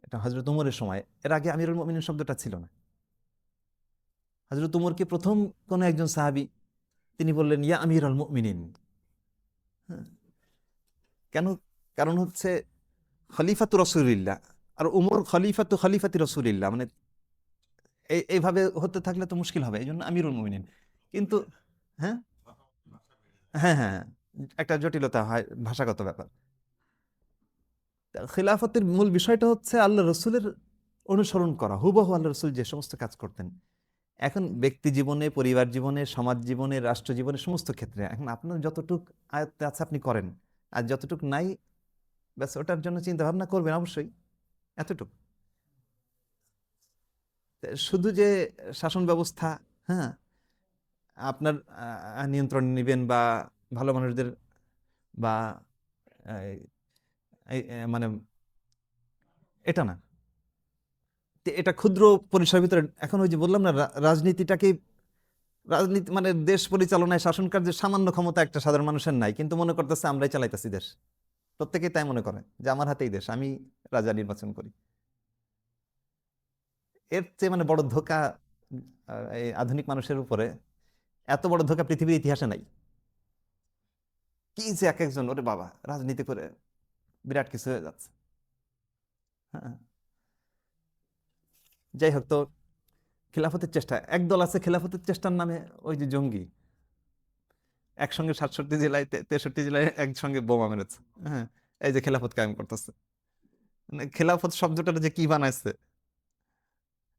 এটা হযরত উমরের সময়। এর আগে আমিরুল মুমিনিন শব্দটা ছিল না। হযরত উমরকে প্রথম কোন একজন সাহাবী তিনি বললেন ইয়া আমিরুল মুমিনিন। হ্যাঁ, কেন? কারণ হচ্ছে খলিফাতু রাসূলিল্লাহ, আর উমর খলিফাতি রাসূলিল্লাহ, মানে এইভাবে হতে থাকলে তো মুশকিল হবে, এই জন্য আমিরুল মুমিনিন। কিন্তু হ্যাঁ হ্যাঁ হ্যাঁ, একটা জটিলতা হয়, ভাষাগত ব্যাপার। খিলাফতের মূল বিষয়টা হচ্ছে আল্লাহ রসুলের অনুসরণ করা, হুবহু আল্লাহ রসুল যে সমস্ত কাজ করতেন। এখন ব্যক্তি জীবনে, পরিবার জীবনে, সমাজ জীবনে, রাষ্ট্র জীবনে, সমস্ত ক্ষেত্রে এখন আপনার যতটুক আয়ত্তে আছে আপনি করেন, আর যতটুক নাই ব্যাস ওটার জন্য চিন্তা ভাবনা করবেন অবশ্যই, এতটুক। শুধু যে শাসন ব্যবস্থা, হ্যাঁ, আপনার নিয়ন্ত্রণ নেবেন বা ভালো মানুষদের বা মানে এটা না, এটা ক্ষুদ্র পরিসরের ভিতরে। এখন ওই যে বললাম না, রাজনীতিটাকে, রাজনীতি মানে দেশ পরিচালনায়, শাসন কার্যের সামান্য ক্ষমতা একটা সাধারণ মানুষের নাই, কিন্তু মনে করতেছে আমরাই চালাইতেছি দেশ। প্রত্যেকেই তাই মনে করে যে আমার হাতেই দেশ, আমি রাজা নির্বাচন করি। এর চেয়ে মানে বড় ধোঁকা এই আধুনিক মানুষের উপরে, এত বড় ধোঁকা পৃথিবীর ইতিহাসে নাই। কি যে এক একজন, ওরে বাবা, রাজনীতি করে বিরাট কিছু হয়ে যাচ্ছে। হ্যাঁ, যাই হোক, তো খেলাফতের চেষ্টা, একদল আছে খেলাফতের চেষ্টার নামে ওই যে জঙ্গি, একসঙ্গে 67 জেলায় 63 জেলায় একসঙ্গে বোমা মেরেছে। হ্যাঁ, এই যে খেলাফত কায়েম করতেছে। মানে খেলাফত শব্দটা যে কি বানাইছে,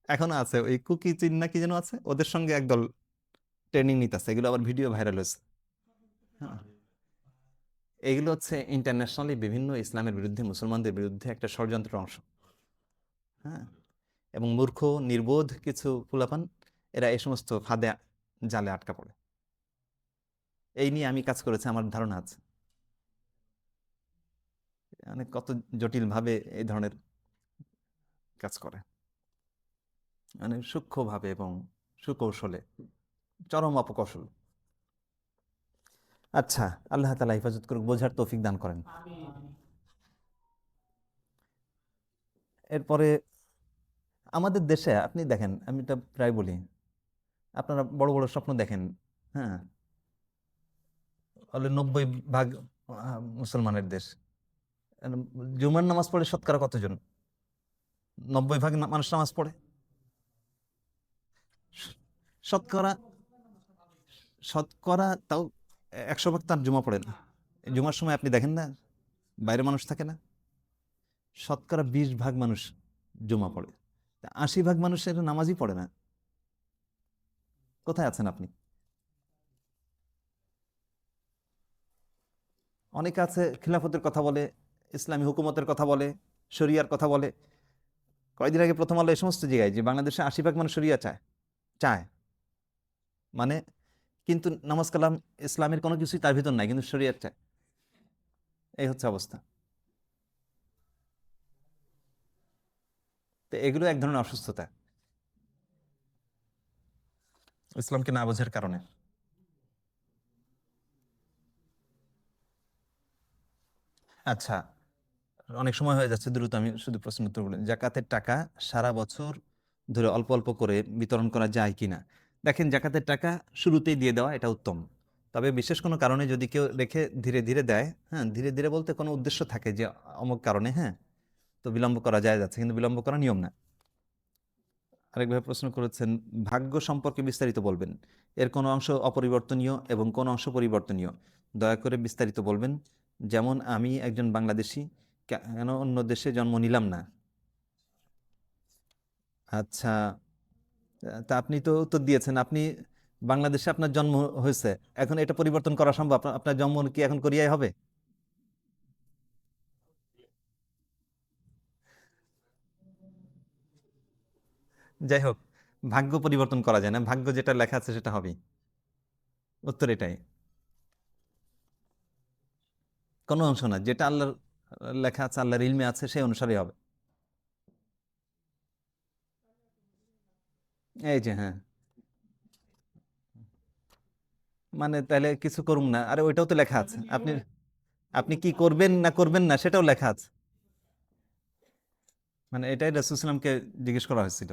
এখনো আছে ওই কুকি চিন না কি যেন আছে, ওদের সঙ্গে একদল ট্রেনিং নিতেছে, এগুলো আবার ভিডিও ভাইরাল হয়েছে। হ্যাঁ, এগুলো হচ্ছে ইন্টারন্যাশনালি বিভিন্ন ইসলামের বিরুদ্ধে, মুসলমানদের বিরুদ্ধে একটা ষড়যন্ত্রের অংশ। হ্যাঁ, এবং মূর্খ নির্বোধ কিছু ফুলাপান, এরা এই সমস্ত ফাঁদে, জালে আটকা পড়ে। এই নিয়ে আমি কাজ করেছি, আমার ধারণা আছে মানে কত জটিল ভাবে এই ধরনের কাজ করে, মানে সূক্ষ্মভাবে এবং সুকৌশলে, চরম অপকৌশল। আচ্ছা, আল্লাহ তাআলা হেফাজত করুক, বোঝার তৌফিক দান করেন। এরপরে আমাদের দেশে আপনি দেখেন, আমি এটা প্রায় বলি, আপনারা বড় বড় স্বপ্ন দেখেন, হ্যাঁ, বলে 90% মুসলমানের দেশ, জুমার নামাজ পড়ে শতকরা কতজন? 90% মানুষ নামাজ পড়ে। শ- শতকরা শতকরা তাও 100 ভাগ তার জুমা পড়ে না। জুমার সময় আপনি দেখেন না বাইরে মানুষ থাকে না? শতকরা 20% মানুষ জুমা পড়ে, 80% মানুষের নামাজই পড়ে না। কোথায় আছেন আপনি? অনেকে আছে খিলাফতের কথা বলে, ইসলামী হুকুমতের কথা বলে, শরিয়ার কথা বলে। কয়েকদিন আগে প্রথম আলো এই সমস্ত জায়গায় যে বাংলাদেশে 80% মানুষ শরিয়া চায়, চায় মানে, কিন্তু নামাজ কালাম ইসলামের কোনো কিছুই তার ভিতর নাই, কিন্তু শরিয়াত চায়। এই হচ্ছে অবস্থা। তো এগুলো এক ধরনের অসুস্থতা, ইসলামকে না বোঝার কারণে। আচ্ছা, অনেক সময় হয়ে যাচ্ছে, দ্রুত আমি শুধু প্রশ্ন উত্তর বলি। জাকাতের টাকা সারা বছর ধরে অল্প অল্প করে বিতরণ করা যায় কিনা? দেখেন, জাকাতের টাকা শুরুতেই দিয়ে দেওয়া এটা উত্তম। তবে বিশেষ কোনো কারণে যদি কেউ রেখে ধীরে ধীরে দেয়, হ্যাঁ, ধীরে ধীরে বলতে কোনো উদ্দেশ্য থাকে যে অমুক কারণে, হ্যাঁ, তো বিলম্ব করা যায় যাচ্ছে, কিন্তু বিলম্ব করা নিয়ম না। আরেকভাবে প্রশ্ন করেছেন, ভাগ্য সম্পর্কে বিস্তারিত বলবেন, এর কোনো অংশ অপরিবর্তনীয় এবং কোন অংশ পরিবর্তনীয়, দয়া করে বিস্তারিত বলবেন। যেমন আমি একজন বাংলাদেশি, কেন অন্য দেশে জন্ম নিলাম না? আচ্ছা, তা আপনি তো উত্তর দিয়েছেন, আপনি বাংলাদেশে আপনার জন্ম হয়েছে, এখন এটা পরিবর্তন করা সম্ভব? আপনার জন্ম কি এখন কোরিয়ায় হবে? যাই হোক, ভাগ্য পরিবর্তন করা যায় না, ভাগ্য যেটা লেখা আছে সেটা হবেই। উত্তর এটাই। কোনো অংশ না, যেটা আল্লাহর লেখা আছে, আল্লাহর ইলমে আছে, সেই অনুসারে হবে। এই যে হ্যাঁ, মানে তাহলে কিছু করুন না, আরে ওইটাও তো লেখা আছে, আপনি আপনি কি করবেন না করবেন না সেটাও লেখা আছে। মানে এটাই রাসূলুল্লাহ সাল্লাল্লাহু আলাইহি ওয়াসাল্লামকে জিজ্ঞেস করা হয়েছিল।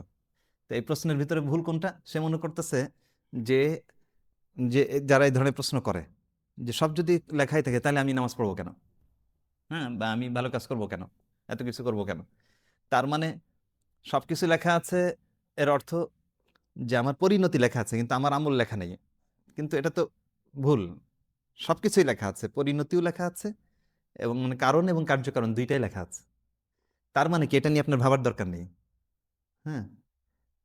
তো এই প্রশ্নের ভিতরে ভুল কোনটা? সে মনে করতেছে যে যে যারা এই ধরনের প্রশ্ন করে যে সব যদি লেখাই থাকে তাহলে আমি নামাজ পড়বো কেন, হ্যাঁ, বা আমি ভালো কাজ করবো কেন, এত কিছু করবো কেন। তার মানে সবকিছু লেখা আছে, এর অর্থ যে আমার পরিণতি লেখা আছে কিন্তু আমার আমল লেখা নেই। কিন্তু এটা তো ভুল। সবকিছুই লেখা আছে, পরিণতিও লেখা আছে, এবং মানে কারণ এবং কার্যকারণ দুইটাই লেখা আছে। তার মানে কি এটা নিয়ে আপনার ভাবার দরকার নেই। হ্যাঁ,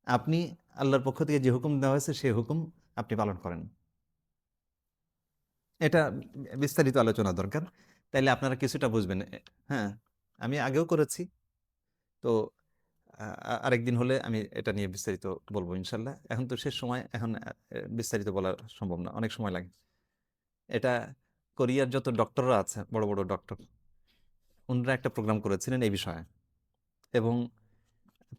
আপনি আল্লাহর পক্ষ থেকে যে হুকুম দেওয়া হয়েছে সেই হুকুম আপনি পালন করেন। এটা বিস্তারিত আলোচনা দরকার, তাইলে আপনারা কিছুটা বুঝবেন। হ্যাঁ, আমি আগেও করেছি। তো আরেকদিন হলে আমি এটা নিয়ে বিস্তারিত বলবো ইনশাল্লাহ। এখন তো শেষ সময়, এখন বিস্তারিত বলা সম্ভব না, অনেক সময় লাগে। এটা কোরিয়ার যত ডক্টররা আছে, বড় বড় ডক্টর, ওনারা একটা প্রোগ্রাম করেছিলেন এই বিষয়ে, এবং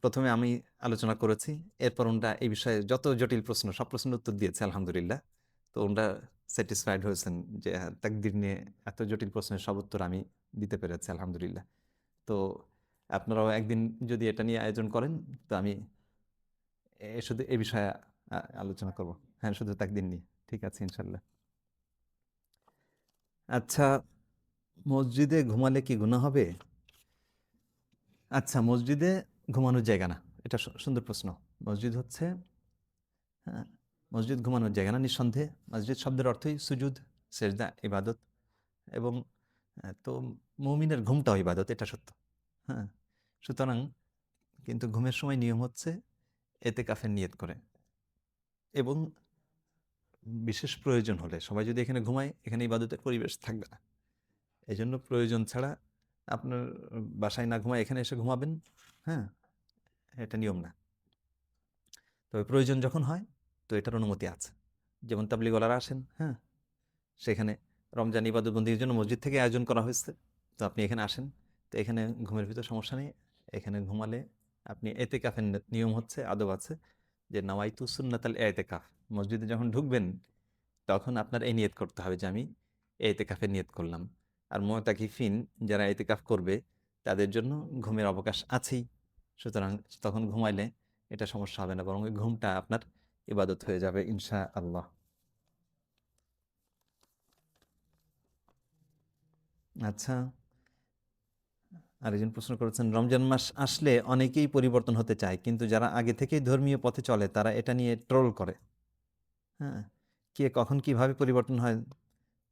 প্রথমে আমি আলোচনা করেছি। এরপর ওনারা এই বিষয়ে যত জটিল প্রশ্ন, সব প্রশ্নের উত্তর দিয়েছে আলহামদুলিল্লাহ। তো ওনারা স্যাটিসফাইড হয়েছেন যে হ্যাঁ, তাকদীর নিয়ে এত জটিল প্রশ্নের সব উত্তর আমি দিতে পেরেছি আলহামদুলিল্লাহ। তো আপনারাও একদিন যদি এটা নিয়ে আয়োজন করেন, তো আমি শুধু এই বিষয়ে আলোচনা করব। হ্যাঁ, শুধু তাকদীর নিয়ে। ঠিক আছে ইনশাল্লাহ। আচ্ছা, মসজিদে ঘুমালে কি গুনাহ হবে? আচ্ছা, মসজিদে ঘুমানোর জায়গা না, এটা সুন্দর প্রশ্ন। মসজিদ হচ্ছে, হ্যাঁ, মসজিদ ঘুমানোর জায়গা না, নিঃসন্দেহে। মসজিদ শব্দের অর্থই সুজুদ, সেজদা, ইবাদত। এবং তো মুমিনের ঘুমটাও ইবাদত, এটা সত্য। হ্যাঁ, সুতরাং কিন্তু ঘুমের সময় নিয়ম হচ্ছে এতেকাফের নিয়ত করে, এবং বিশেষ প্রয়োজন হলে, সবাই যদি এখানে ঘুমায় এখানে ইবাদতের পরিবেশ থাকবে না। এই জন্য প্রয়োজন ছাড়া আপনার বাসায় না ঘুমায় এখানে এসে ঘুমাবেন, হ্যাঁ, এটা নিয়ম না। তবে প্রয়োজন যখন হয় তো এটার অনুমতি আছে। যেমন তাবলিগওয়ালারা আসেন, হ্যাঁ, সেখানে রমজান ইবাদতবন্দির জন্য মসজিদ থেকে আয়োজন করা হয়েছে, তো আপনি এখানে আসেন। তো এখানে ঘুমের ভিতর সমস্যা নেই। এখানে ঘুমালে আপনি এতেকাফের নিয়ম হচ্ছে, আদব আছে, যে নাওয়াইতু সুন্নাতাল এতেকাফ। মসজিদে যখন ঢুকবেন তখন আপনার এই নিয়ত করতে হবে যে আমি এতেকাফের নিয়ত করলাম। আর মুতাকিফিন যারা এতেকাফ করবে তাদের জন্য ঘুমের অবকাশ আছেই। সুতরাং তখন ঘুমাইলে এটা সমস্যা হবে না, বরং ওই ঘুমটা আপনার ইবাদত হয়ে যাবে ইনশা আল্লাহ। আচ্ছা, আরেকজন প্রশ্ন করেছেন, রমজান মাস আসলে অনেকেই পরিবর্তন হতে চায়, কিন্তু যারা আগে থেকেই ধর্মীয় পথে চলে তারা এটা নিয়ে ট্রোল করে। হ্যাঁ, কে কখন কিভাবে পরিবর্তন হয়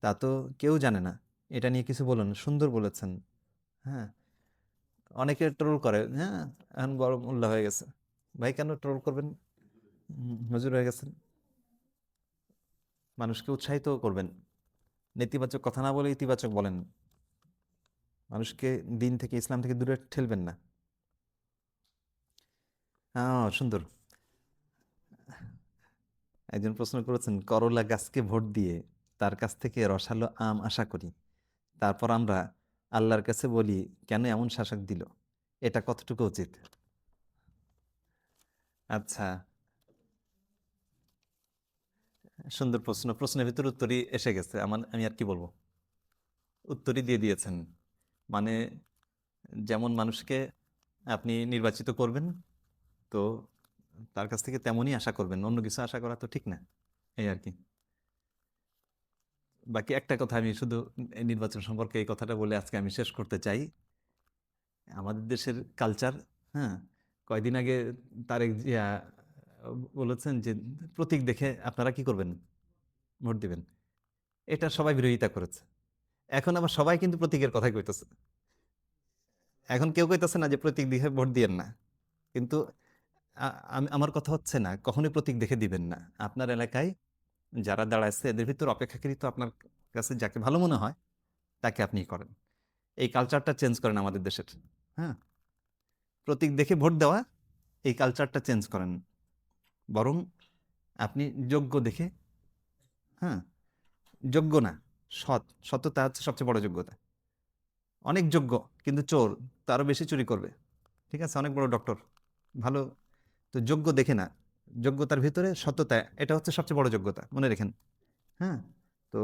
তা তো কেউ জানে না। এটা নিয়ে কিছু বলুন, সুন্দর বলেছেন। হ্যাঁ, অনেকে ট্রোল করে, হ্যাঁ, এখন বড় মোল্লা হয়ে গেছে। ভাই কেন ট্রোল করবেন? হুজুর হয়ে গেছেন। মানুষকে উৎসাহিত করবেন, নেতিবাচক কথা না বলে ইতিবাচক বলেন। মানুষকে দিন থেকে, ইসলাম থেকে দূরে ঠেলবেন না। হ্যাঁ, সুন্দর। একজন প্রশ্ন করেছেন, করলা গাছকে ভোট দিয়ে তার কাছ থেকে রসালো আম আশা করি, তারপর আমরা আল্লাহর কাছে বলি কেন এমন শাসক দিল, এটা কতটুকু উচিত? আচ্ছা, সুন্দর প্রশ্ন। প্রশ্নের ভিতর উত্তরই এসে গেছে, আমি আর কি বলবো, উত্তরই দিয়ে দিয়েছেন। মানে যেমন মানুষকে আপনি নির্বাচিত করবেন, তো তার কাছ থেকে তেমনই আশা করবেন, অন্য কিছু আশা করা তো ঠিক না। এই আর কি। বাকি একটা কথা আমি শুধু এই নির্বাচন সম্পর্কে এই কথাটা বলে আজকে আমি শেষ করতে চাই। আমাদের দেশের কালচার, হ্যাঁ, কয়দিন আগে তারেক জিয়া বলেছেন যে প্রতীক দেখে আপনারা কি করবেন, ভোট দিবেন। এটা সবাই বিরোধিতা করেছে। এখন আবার সবাই কিন্তু প্রতীকের কথাই কইতেছে। এখন কেউ কইতেছে না যে প্রতীক দেখে ভোট দিয়েন না। কিন্তু আমার কথা হচ্ছে না কখনোই প্রতীক দেখে দিবেন না। আপনার এলাকায় যারা দাঁড়াচ্ছে এদের ভিতর অপেক্ষাকৃত আপনার কাছে যাকে ভালো মনে হয় তাকে আপনি করেন। এই কালচারটা চেঞ্জ করেন আমাদের দেশের। হ্যাঁ, প্রতীক দেখে ভোট দেওয়া, এই কালচারটা চেঞ্জ করেন। বরং আপনি যোগ্য দেখে, হ্যাঁ, যোগ্য না, সততা হচ্ছে সবচেয়ে বড় যোগ্যতা। অনেক যোগ্য কিন্তু চোর, তারও বেশি চুরি করবে। ঠিক আছে, অনেক বড় ডক্টর, ভালো, তো যোগ্য দেখে না, যোগ্যতার ভিতরে সততা, এটা হচ্ছে সবচেয়ে বড় যোগ্যতা, মনে রেখেন। হ্যাঁ, তো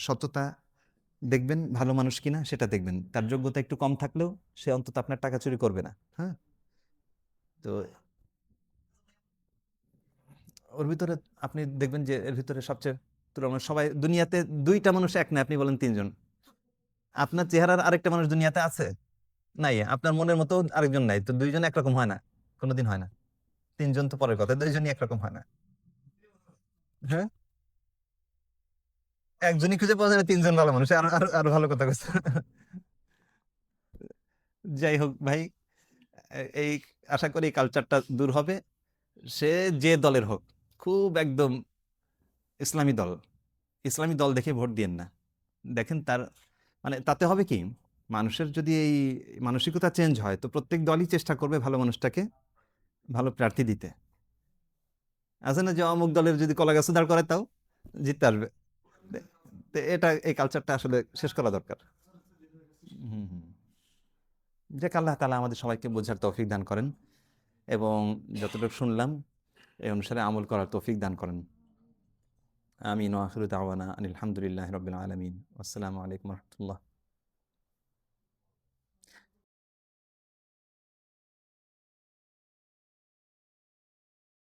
সততা দেখবেন, ভালো মানুষ কিনা সেটা দেখবেন, তার যোগ্যতা একটু কম থাকলেও সে অন্তত আপনার টাকা চুরি করবে না। হ্যাঁ, তো ওর ভিতরে আপনি দেখবেন যে এর ভিতরে সবচেয়ে তুলনা, সবাই দুনিয়াতে দুইটা মানুষ এক না, আপনি বলেন তিনজন। আপনার চেহারার আরেকটা মানুষ দুনিয়াতে আছে? নাই। আপনার মনের মতো আরেকজন নাই, তো দুইজন একরকম হয় না, কোনোদিন হয় না। তিনজন তো পরের কথা, দুইজনই একরকম হয় না। হ্যাঁ, একজনই খুঁজে পাওয়া যায় না, তিনজন ভালো মানুষ, আরো আরো আরো ভালো কথা কথা। যাই হোক ভাই, এই আশা করি কালচারটা দূর হবে। সে যে দলের হোক, খুব একদম ইসলামী দল, ইসলামী দল দেখে ভোট দিয়েন না। দেখেন তার, মানে তাতে হবে কি, মানুষের যদি এই মানসিকতা চেঞ্জ হয়, তো প্রত্যেক দলই চেষ্টা করবে ভালো মানুষটাকে, ভালো প্রার্থী দিতে। আছে না যে অমুক দলের যদি কলা গাছে দাঁড় করায় তাও জিততে আসবে। তো এটা, এই কালচারটা আসলে শেষ করা দরকার। হুম হুম। যে আল্লাহ তাআলা আমাদের সবাইকে বোঝার তৌফিক দান করেন, এবং যতটুকু শুনলাম এই অনুসারে আমল করার তৌফিক দান করেন। আমিন ওয়া আখিরু দাওয়ানা আনিল হামদুলিল্লাহি রাব্বিল আলামিন। আসসালামু আলাইকুম ওয়া রাহমাতুল্লাহ।